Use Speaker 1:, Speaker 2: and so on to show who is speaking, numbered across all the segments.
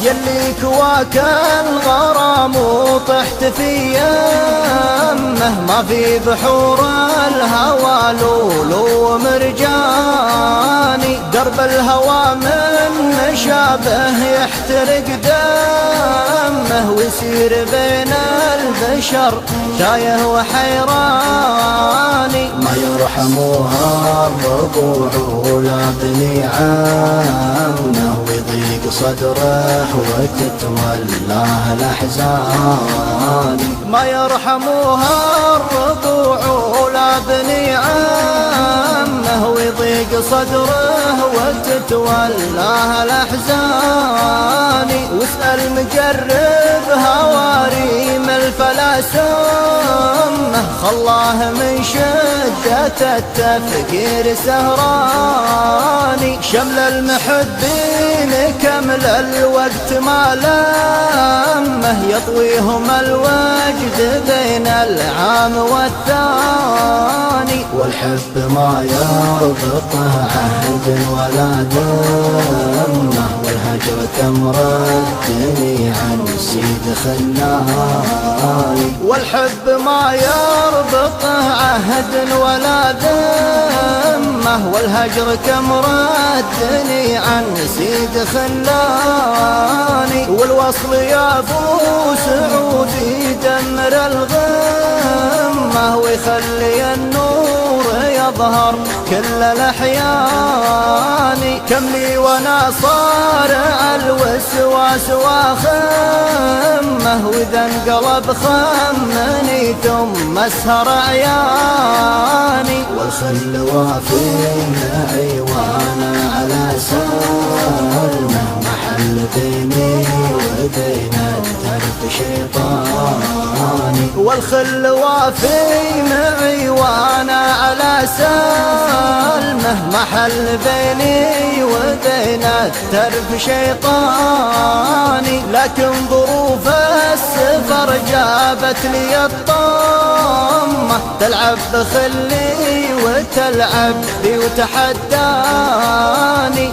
Speaker 1: يلي كواك الغرام وطحت في يمه، ما في بحور الهوى لولو مرجاني، درب الهوى من مشابه يحترق دمه، ويسير بين البشر تايه وحيراني.
Speaker 2: ما يرحمها الربوع ولا بني عمه، ويضيق صدره وتتولاه الأحزان.
Speaker 1: ما يرحمها الربوع ولا بني عمه، ويضيق صدره وتتولاه الأحزان. واسأل مجرب هواريم الفلاسمة، خلاه من شدة التفكير سهراني. شمل المحبين كمل الوقت ما لمه، يطويهم الوجد بين العام والثاني.
Speaker 2: والحب ما يربطه عهد ولا ذمه، والهجر تمردني عن سيد خلاني.
Speaker 1: والحب ما يربطه عهد ولا ذمه، والهجر كم ردني عن سيد خلاني. والوصل يا ابو سعود يدمر الغمه، ويخلي النور يظهر كل الأحيان. كم لي وانا صارع الوسواس واخمه، واذا انقلب خمني ثم اسهر عياني.
Speaker 2: والخل وافي معي وانا على سلمه، محل بيني وبين الدرب شيطاني.
Speaker 1: والخل وافي معي وانا على سلمه، محل بيني وبين الترف شيطاني. لكن ظروف السفر جابت لي الطمة، تلعب بخلي وتلعب بي وتحداني.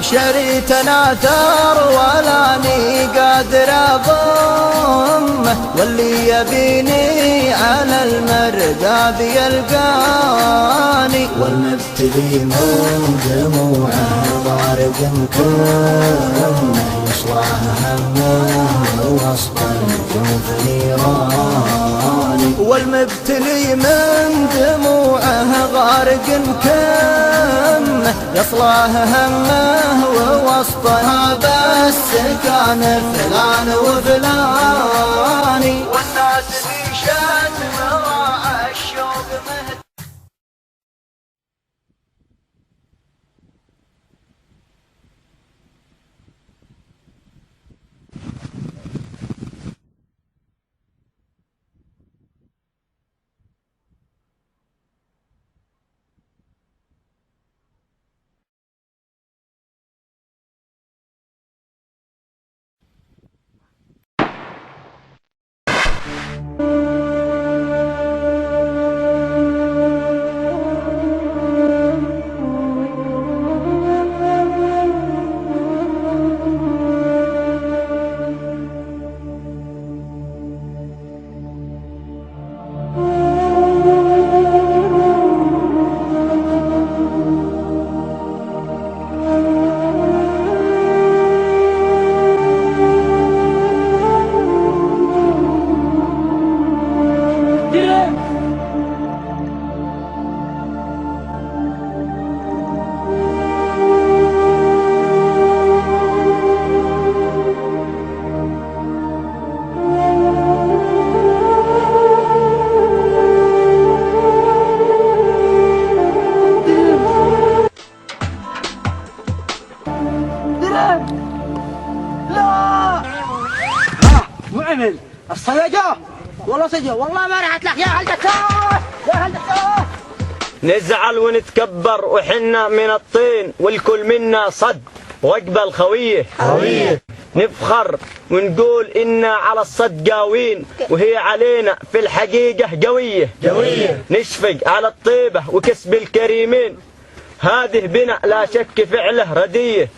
Speaker 1: شريت ناثر ولاني قادر اضمه، واللي يبيني على المرقى بيلقاني.
Speaker 2: والمبتلي من دموعه ضارب كرمه، يصلح همه وسط الجوف نيراني.
Speaker 1: والمبتلي من دموعه غارق كمه، يصلاه همه ووسطها بس كان فلان وفلاني. والناس في شتم راعى الشوق مهد.
Speaker 3: عمل الصيادة والله صيادة والله ما رحت لك يا هل دكتور يا هل دكتور نزعل ونتكبر وحنا من الطين، والكل منا صد واقبل خويه. نفخر ونقول إنا على الصد قاوين، وهي علينا في الحقيقة قوية. نشفق على الطيبة وكسب الكريمين، هذه بنا لا شك فعله ردية.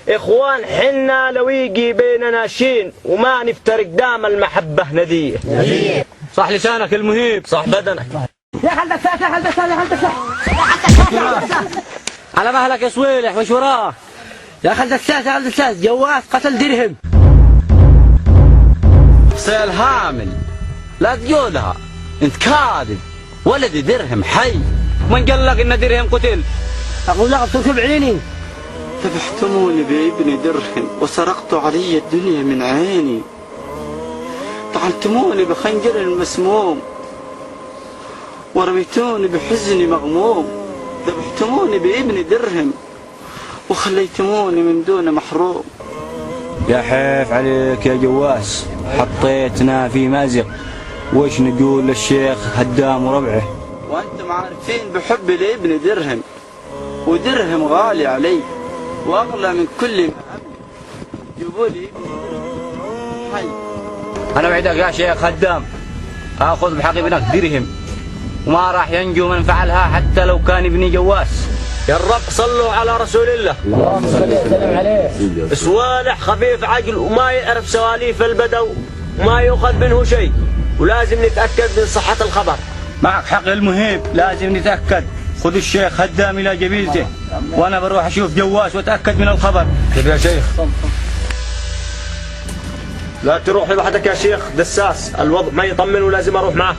Speaker 3: إخوان حنا لو يجي بيننا شين، وما نفترق دام المحبة ندية.
Speaker 4: صح لسانك المهيب،
Speaker 3: صح بدنك.
Speaker 5: يا خل دساس يا خل دساس يا خل دساس
Speaker 4: على مهلك يا صويلح وش وراه؟
Speaker 5: يا خل دساس يا خل دساس، جواز قتل درهم.
Speaker 4: صيل هامل لا تقولها، انت كاذب، ولدي درهم حي. من قال لك ان درهم قتل؟
Speaker 5: اقول لك بتركب عيني.
Speaker 6: ذبحتموني بابني درهم وسرقتوا علي الدنيا من عيني، طعنتموني بخنجر مسموم ورميتوني بحزني مغموم، ذبحتموني بابني درهم وخليتموني من دون محروم.
Speaker 4: يا حيف عليك يا جواس، حطيتنا في مأزق، وش نقول للشيخ هدام وربعه؟
Speaker 6: وانتم عارفين بحبي لابني درهم، ودرهم غالي علي واغلى من كل ما املك، جيبوا لي ابني درهم حي.
Speaker 4: انا وعدك يا شيخ هدام اخذ بحق ابنك درهم، وما راح ينجو من فعلها حتى لو كان ابني جواس.
Speaker 3: يا الرب صلوا على رسول الله.
Speaker 5: اللهم صل وسلم عليه.
Speaker 3: صوالح خفيف عقل وما يعرف سواليف البدو، وما يؤخذ منه شيء، ولازم نتأكد من صحة الخبر.
Speaker 4: معك حق المهيب، لازم نتأكد. خذ الشيخ هدام إلى جبيلته، وأنا بروح أشوف جواس وأتأكد من الخبر.
Speaker 3: طيب يا شيخ. لا تروح لوحدك يا شيخ دساس، الوضع ما يطمن ولازم أروح معه.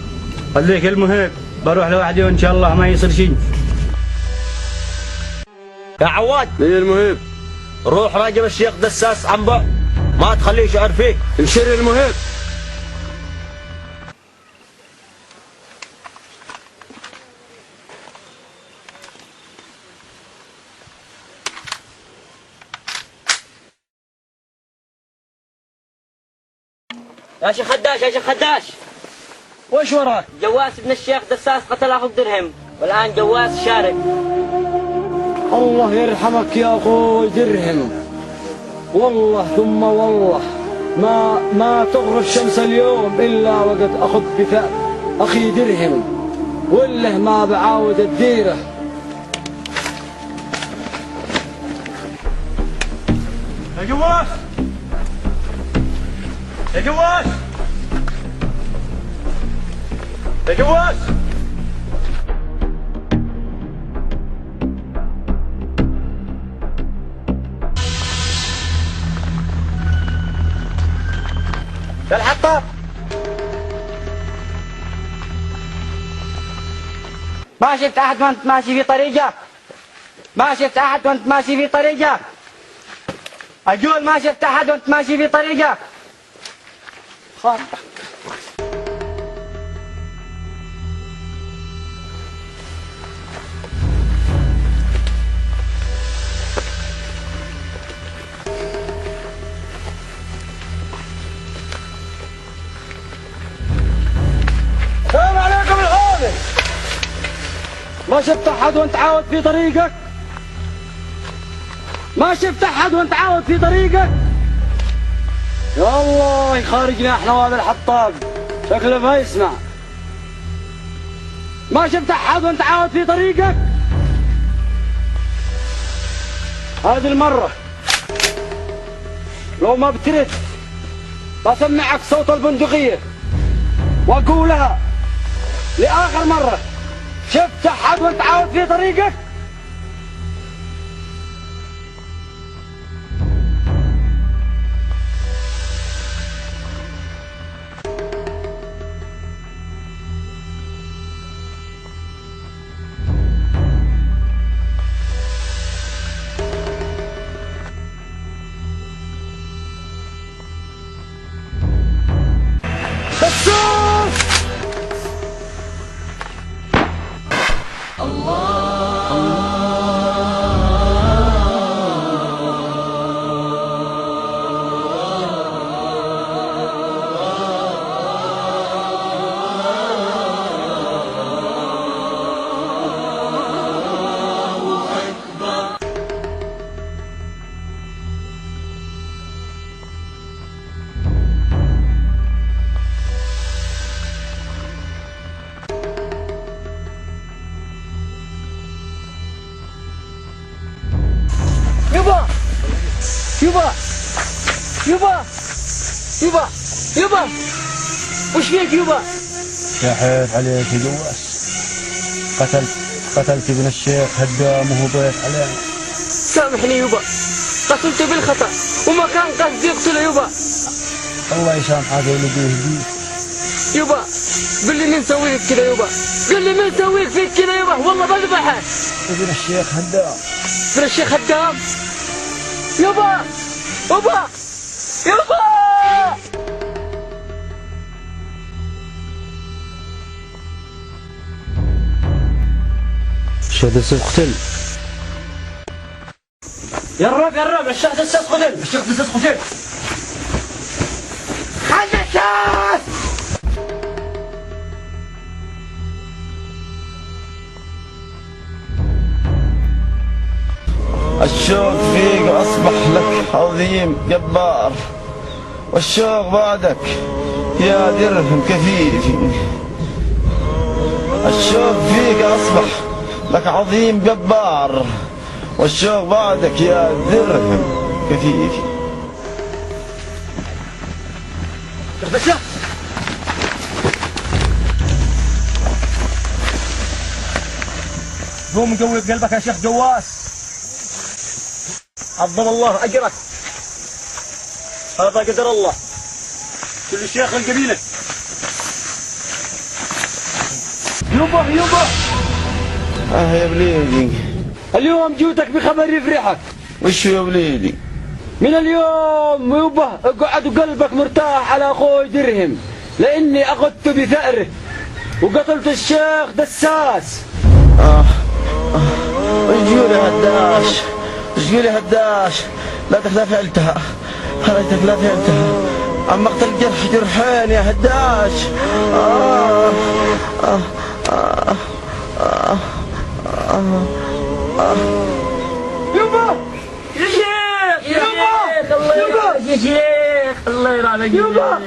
Speaker 4: خليك المهيب، بروح لوحدي وإن شاء الله ما يصير شيء.
Speaker 3: يا عواد.
Speaker 4: مين المهيب؟
Speaker 3: روح راقب الشيخ دساس عن بعد، ما تخليه يشعر فيك.
Speaker 4: انشر المهيب.
Speaker 5: يا شيخ خداش يا شيخ خداش،
Speaker 4: وش وراك؟
Speaker 5: جواس ابن الشيخ دساس قتل اخو درهم، والان جواس شارب.
Speaker 4: الله يرحمك يا أخوي درهم، والله ثم والله ما تغرب الشمس اليوم إلا وقد أخذ بثأر أخي درهم، وله ما بعاود الديرة. يا جواس يا جواس يا جواس،
Speaker 3: يا الحطاب.
Speaker 5: ما شفت احد وانت ماشي في طريقك، ما شفت احد وانت ماشي في طريقك، اقول ما شفت احد وانت ماشي في طريقك. خاطرك.
Speaker 4: السلام عليكم الحوضي. ما شفت احد وانت عاود في طريقك، ما شفت احد وانت عاود في طريقك. يا الله يخارجنا احنا وهذا الحطاب، شكله ما يسمع. ما شفت احد وانت عاود في طريقك. هذه المرة لو ما بترد بسمعك صوت البندقية واقولها لآخر مرة. شفت أحد وانت عاود في طريقك؟ يبا يبا يبا يبا وش فيك يبا؟
Speaker 6: شحيت عليك يا جواس. قتلت ابن الشيخ هدام وهو ضيف علينا.
Speaker 4: سامحني يبا، قتلت بالخطأ وما كان قصدي يقتله يبا.
Speaker 6: الله يسامحك ويلقيه بيه.
Speaker 4: يبا قل لي مين سويك كذا يبا؟ قل لي مين سويك فيك كذا يبا؟ والله بذبحك.
Speaker 6: ابن الشيخ هدام.
Speaker 4: ابن الشيخ هدام؟ يبا يبا يبا.
Speaker 6: الشيخ دساس قتل.
Speaker 4: يا الرب الشيخ دساس قتل. الشيخ دساس قتل. خلص.
Speaker 6: الشوق فيك أصبح لك عظيم جبار، والشوق بعدك يا درهم كفيفي. الشوق فيك أصبح لك عظيم جبار، والشوق بعدك يا درهم كفيفي.
Speaker 3: قوم قوي بقلبك يا شيخ جواس، عظم الله أجرك. هذا قدر الله. كل شيخ القبيلة. يبا
Speaker 6: يا بليدي،
Speaker 4: اليوم جوتك بخبر يفرحك.
Speaker 6: وش يا بليدي؟
Speaker 4: من اليوم يبا اقعد وقلبك مرتاح على اخوي درهم، لاني اخذت بثأره وقتلت الشيخ دساس.
Speaker 6: رجولي هداش، رجولي هداش، لا فعلتها، خليتك لا فعلتها. أما اقتل جرح جرحين يا هداش.
Speaker 4: يبا يا شيخ يا شيخ الله يرحمك يا شيخ، الله يرحمك يبا.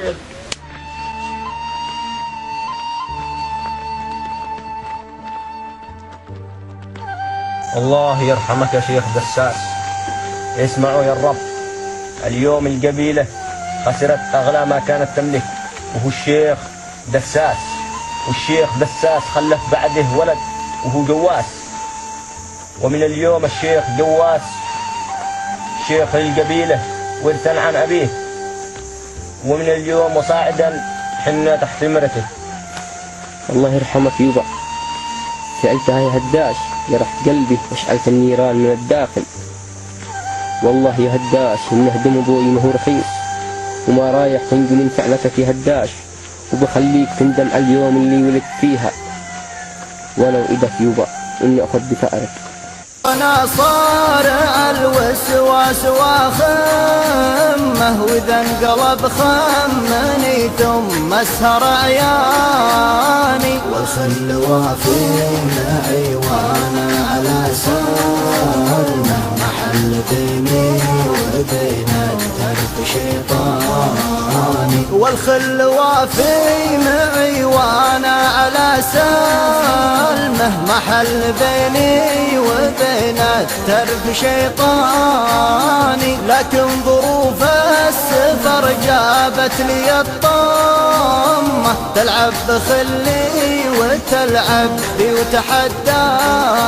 Speaker 3: الله يرحمك يا شيخ دساس. اسمعوا يا الرب، اليوم القبيلة خسرت أغلى ما كانت تملك، وهو الشيخ دساس. والشيخ دساس خلف بعده ولد وهو جواس، ومن اليوم الشيخ جواس شيخ القبيلة ورثا عن أبيه، ومن اليوم وصاعدا حنا تحت مرته.
Speaker 7: الله يرحمك يوبا، فعلتها يا هداش، جرحت قلبي واشعلت النيران من الداخل. والله يا هداش إن هدم أبوي ما هو رخيص، وما رايح تنجو من فعلتك يا هداش، وبخليك تندم على اليوم اللي ولدت فيها. ولو إيدك يوبا إني أخذ بثأرك.
Speaker 1: أنا صار الوسواس وخمه، وإذا انقلب خمني ثم اسهر عياني.
Speaker 2: والخل وافينا عيوانا على سالنا، محل بيني وبين الدرب شيطاني.
Speaker 1: والخل وافي معي وانا على سالمه، محل بيني وبين الترف شيطاني. لكن ظروف السفر جابت لي الطامة، تلعب بخلي وتلعب بي وتحداني.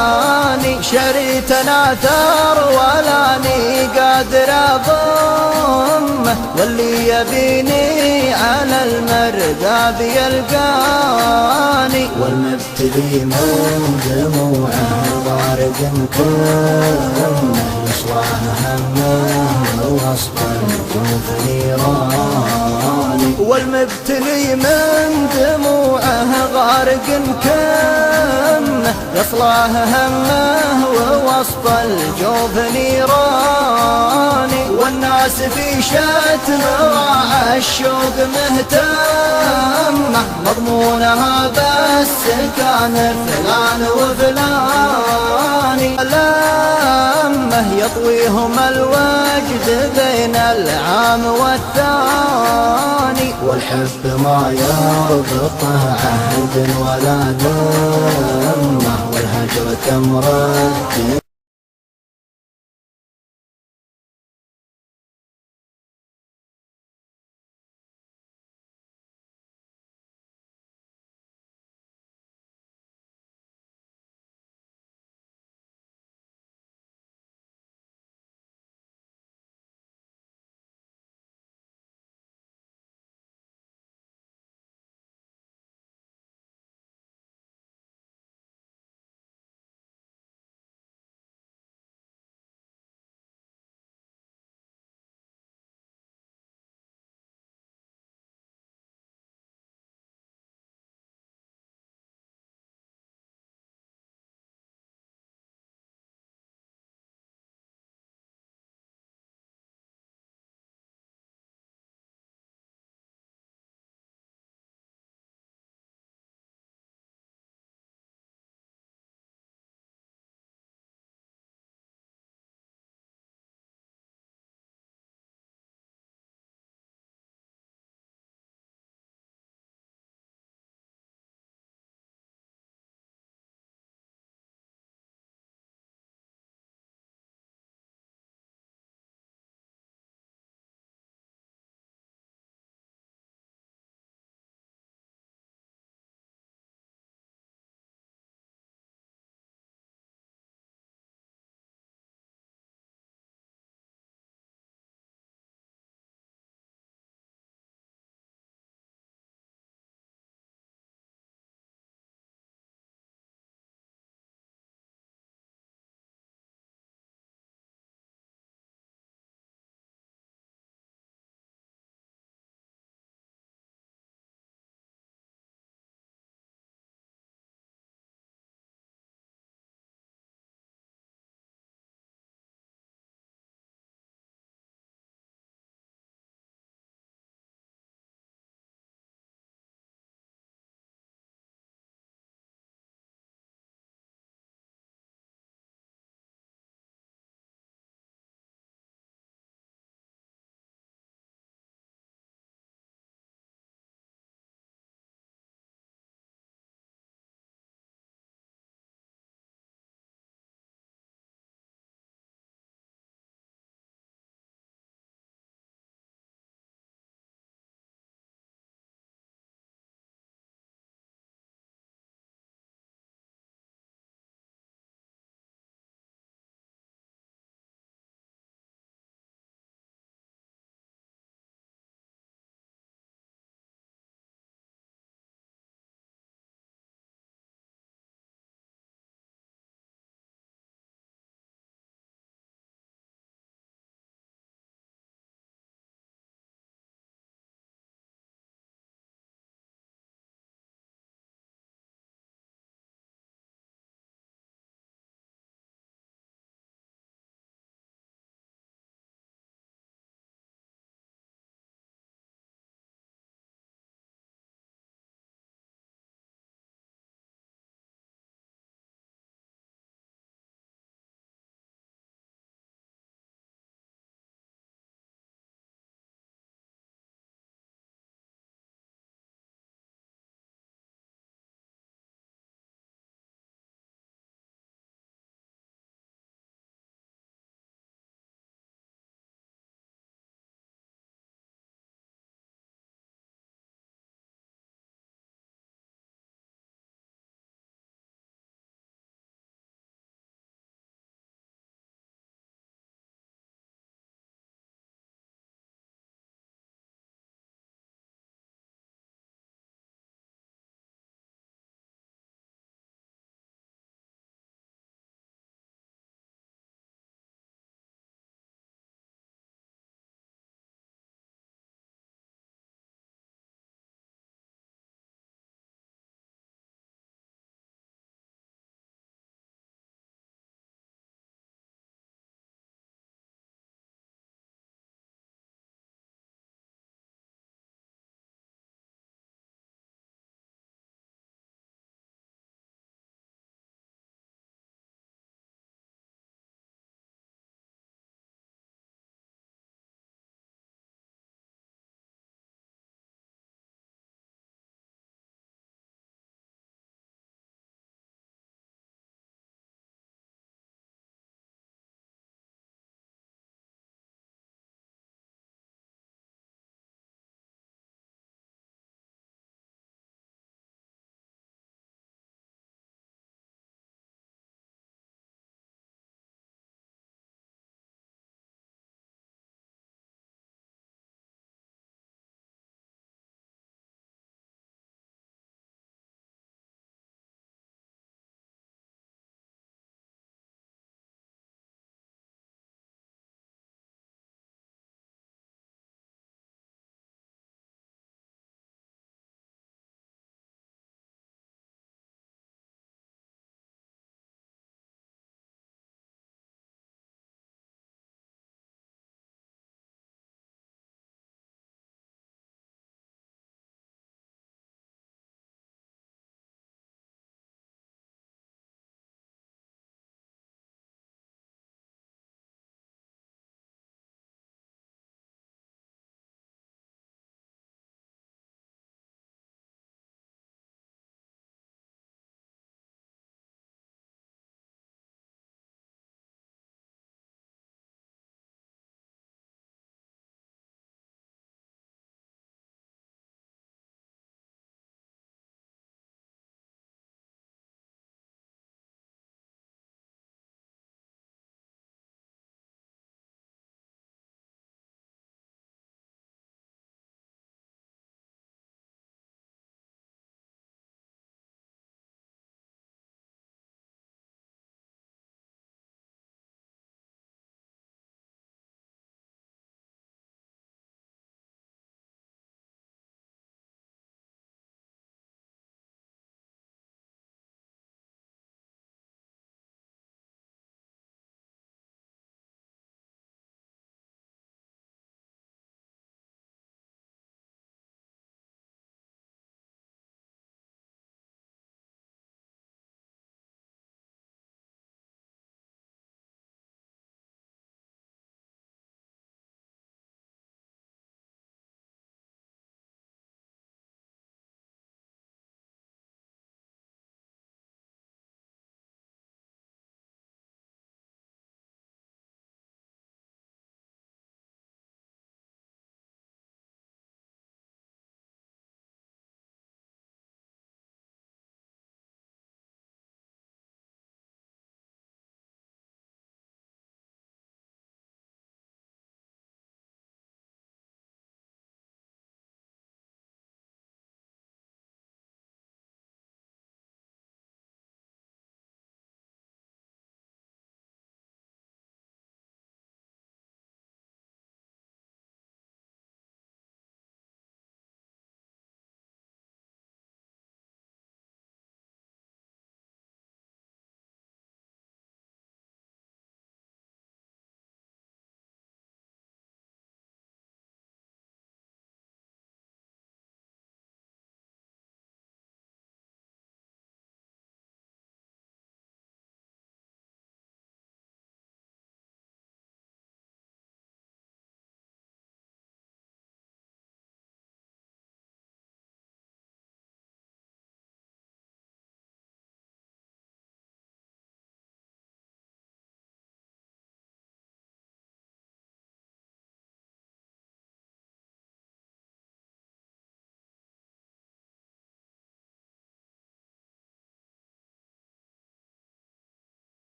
Speaker 1: شريت ناثر ولاني قادر اضمه، واللي يبيني على المرقى بيلقاني.
Speaker 2: والمبتلي من دموعه ضارق كرمه، يصلح همه ووسط الجوف نيراني.
Speaker 1: والمبتلي من دموعه غارق كمه، يصلح همه ووسط الجوف نيراني. والناس في شتم راعى الشوق مهتمه، مضمونها بس كان فلان وفلاني. لمه يطويهم الوجد بين العام والثاني.
Speaker 2: والحب ما يربطه عهد ولا ذمه، والهجر تمرد